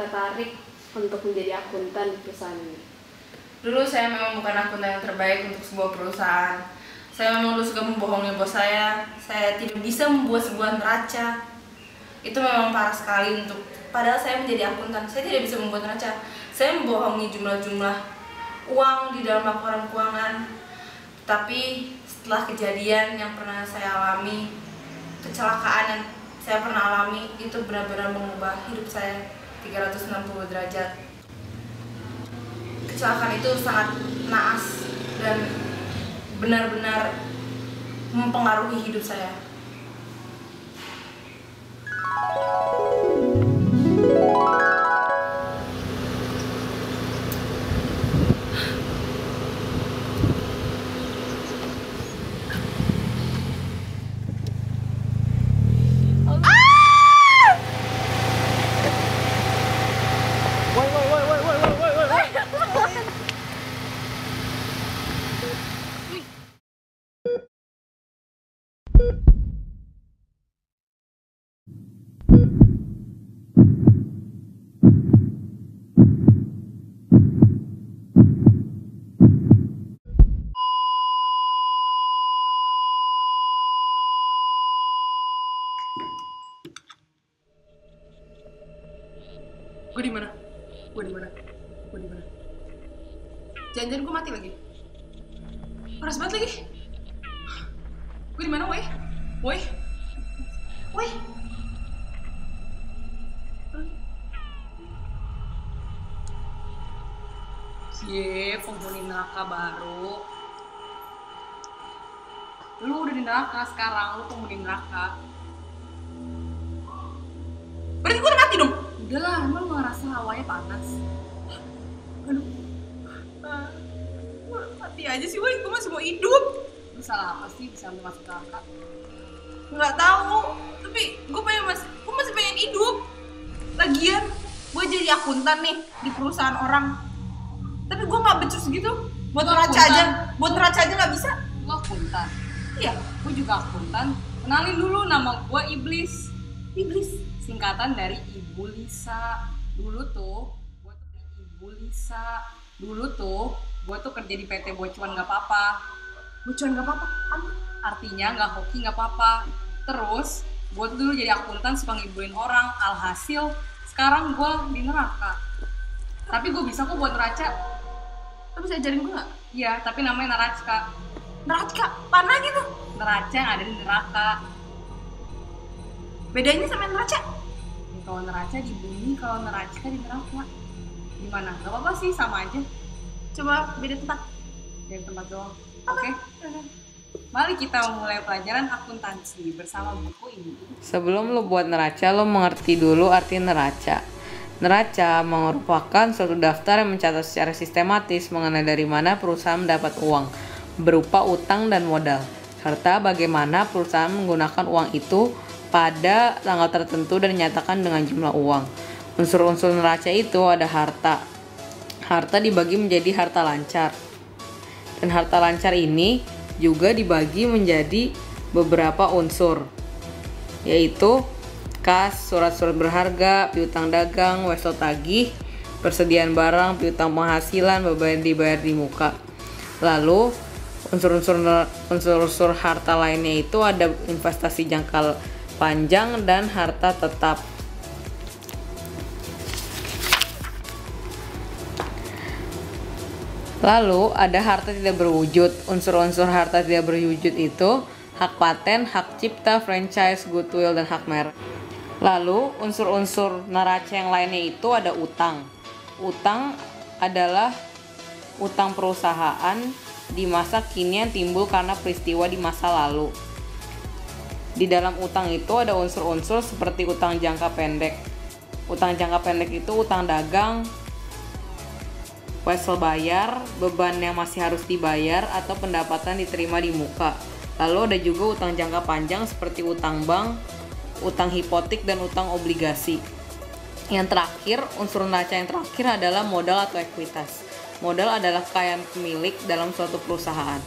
tertarik untuk menjadi akuntan di perusahaan ini? Dulu saya memang bukan akuntan yang terbaik untuk sebuah perusahaan. Saya memang dulu suka membohongi bos saya tidak bisa membuat sebuah neraca. Itu memang parah sekali padahal saya menjadi akuntan, saya tidak bisa membuat neraca. Saya membohongi jumlah-jumlah uang di dalam laporan keuangan. Tapi setelah kejadian yang pernah saya alami, kecelakaan yang saya pernah alami, itu benar-benar mengubah hidup saya 360 derajat. Kecelakaan itu sangat naas dan benar-benar mempengaruhi hidup saya. Gue di mana? Jangan-jangan gue mati lagi. Panas banget lagi. Gue di mana, woi? Penghuni neraka baru. Lu udah di neraka sekarang, lu penghuni neraka. Berarti gue udah mati dong? Udah lah, emang lu ngerasa hawanya panas? Aduh, mati aja sih, woi. Gue masih mau hidup. Lu salah apa sih bisa lu masuk neraka? Nggak tahu, tapi gue masih pengen hidup. Lagian gue jadi akuntan nih di perusahaan orang, tapi gue nggak becus gitu. Buat neraca aja nggak bisa. Lu akuntan? Iya, Gue juga akuntan. Kenalin dulu, nama gue Iblis. Singkatan dari Ibu Lisa. Dulu tuh gue tuh kerja di PT Bocuan Gak Apa-apa. Bocuan nggak apa-apa. Artinya nggak hoki nggak apa-apa. Terus gue tuh dulu jadi akuntan suka ngibuin orang. Alhasil sekarang gue di neraka. Tapi gue bisa kok buat neraca. Lo bisa ajarin gue nggak? Iya, tapi namanya neraca. Neraca? Mana gitu? Neraca yang ada di neraka. Bedanya sama neraca? Kalau neraca di bumi, kalau neraca di neraka. Gimana? Gak apa-apa sih, sama aja. Coba beda tempat. Dari tempat doang. Oke? Mari kita mulai pelajaran akuntansi bersama buku ini. Sebelum lo buat neraca, lo mengerti dulu arti neraca. Neraca merupakan suatu daftar yang mencatat secara sistematis mengenai dari mana perusahaan mendapat uang berupa utang dan modal, serta bagaimana perusahaan menggunakan uang itu pada tanggal tertentu dan dinyatakan dengan jumlah uang. Unsur-unsur neraca itu ada harta. Harta dibagi menjadi harta lancar. Dan harta lancar ini juga dibagi menjadi beberapa unsur, yaitu kas, surat-surat berharga, piutang dagang, westo tagih, persediaan barang, piutang penghasilan, beban dibayar di muka. Lalu unsur-unsur harta lainnya itu ada investasi jangka panjang dan harta tetap. Lalu ada harta tidak berwujud. Unsur-unsur harta tidak berwujud itu hak paten, hak cipta, franchise, goodwill, dan hak merek. Lalu unsur-unsur neraca yang lainnya itu ada utang. Utang adalah utang perusahaan di masa kini yang timbul karena peristiwa di masa lalu. Di dalam utang itu ada unsur-unsur seperti utang jangka pendek. Utang jangka pendek itu utang dagang, wesel bayar, beban yang masih harus dibayar, atau pendapatan diterima di muka. Lalu ada juga utang jangka panjang seperti utang bank, utang hipotek, dan utang obligasi. Yang terakhir, unsur neraca yang terakhir adalah modal atau ekuitas. Modal adalah kekayaan pemilik dalam suatu perusahaan.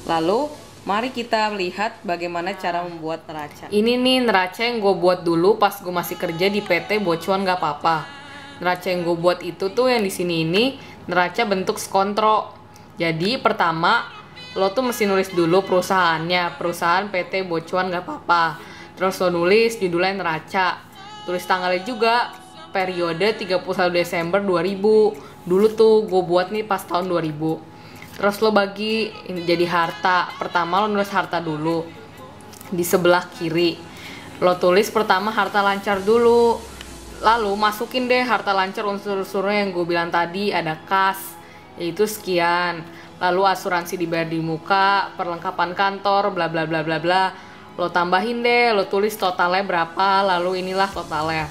Lalu, mari kita lihat bagaimana cara membuat neraca. Ini nih neraca yang gue buat dulu pas gue masih kerja di PT Bocuan Gak Apa-apa. neraca yang gue buat itu tuh yang di sini ini neraca bentuk skontro. Jadi pertama lo tuh mesti nulis dulu perusahaannya, perusahaan PT Bocuan gak apa-apa. Terus lo nulis judulnya neraca, tulis tanggalnya juga, periode 31 Desember 2000. Dulu tuh gue buat nih pas tahun 2000. Terus lo bagi jadi harta. Pertama lo nulis harta dulu di sebelah kiri. Lo tulis pertama harta lancar dulu. Lalu masukin deh harta lancar unsur-unsurnya yang gue bilang tadi. Ada kas, yaitu sekian. Lalu asuransi dibayar di muka, perlengkapan kantor, bla bla bla bla bla. Lo tambahin deh, lo tulis totalnya berapa, lalu inilah totalnya.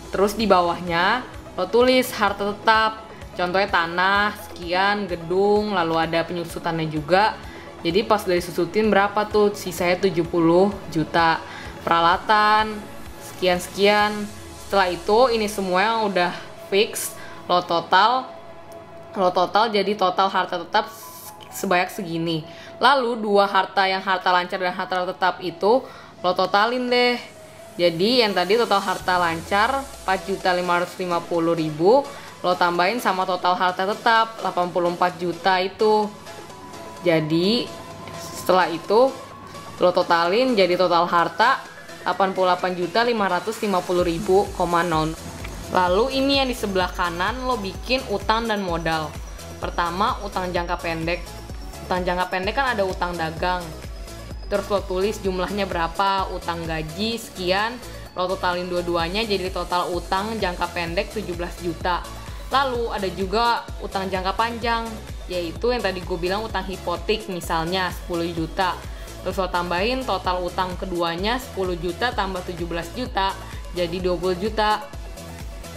Terus di bawahnya lo tulis harta tetap. Contohnya tanah, sekian, gedung, lalu ada penyusutannya juga. Jadi pas udah disusutin berapa tuh, sisanya 70 juta. Peralatan, sekian-sekian. Setelah itu ini semua yang udah fix, lo total jadi total harta tetap sebanyak segini. Lalu dua harta yang harta lancar dan harta tetap itu lo totalin deh. Jadi yang tadi total harta lancar 4.550.000, lo tambahin sama total harta tetap 84 juta itu. Jadi setelah itu lo totalin jadi total harta 88.550.000,0. Lalu ini yang di sebelah kanan lo bikin utang dan modal. Pertama utang jangka pendek. Utang jangka pendek kan ada utang dagang. Terus lo tulis jumlahnya berapa, utang gaji sekian, lo totalin dua-duanya jadi total utang jangka pendek 17 juta. Lalu ada juga utang jangka panjang, yaitu yang tadi gue bilang utang hipotek misalnya 10 juta. Terus lo tambahin total utang keduanya 10 juta tambah 17 juta jadi 20 juta.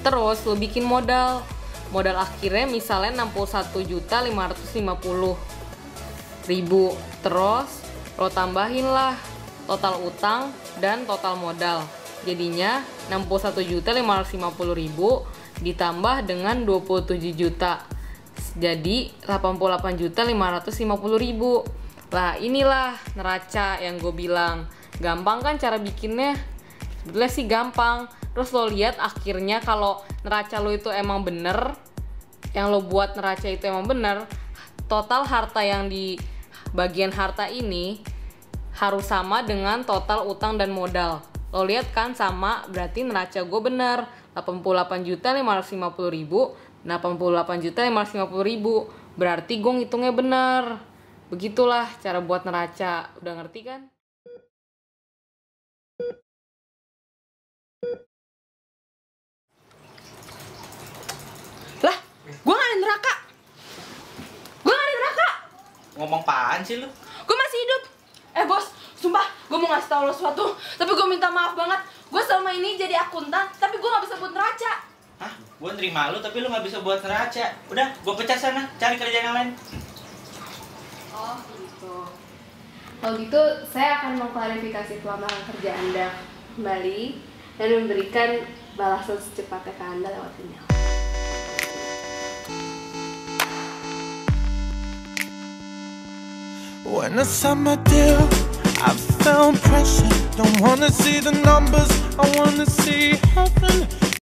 Terus lo bikin modal akhirnya misalnya 61.550.000. Terus lo tambahin lah total utang dan total modal, jadinya 61.550.000 ditambah dengan 27 juta jadi 88.550.000. Lah inilah neraca yang gue bilang. Gampang kan cara bikinnya? Sebetulnya sih gampang. Terus lo lihat akhirnya kalau neraca lo itu emang bener, yang lo buat neraca itu emang bener, total harta yang di bagian harta ini harus sama dengan total utang dan modal. Lo lihat kan sama, berarti neraca gue bener. 88.550.000, 88.550.000. Berarti gue ngitungnya bener. Begitulah cara buat neraca. Udah ngerti kan? Lah, gue gak ada neraka. Ngomong apaan sih lu? Gue masih hidup. Bos, sumpah gue mau ngasih tau lo sesuatu, tapi gue minta maaf banget. Gue selama ini jadi akuntan, tapi gue gak bisa buat neraca. Hah? Gue nerima lu tapi lu gak bisa buat neraca. Udah, gue pecat sana, cari kerjaan yang lain. Oh gitu. Kalau gitu saya akan mengklarifikasi lamaran kerja Anda kembali dan memberikan balasan secepatnya ke Anda lewat email. When I signed my deal, I felt pressure. Don't wanna see the numbers, I wanna see heaven.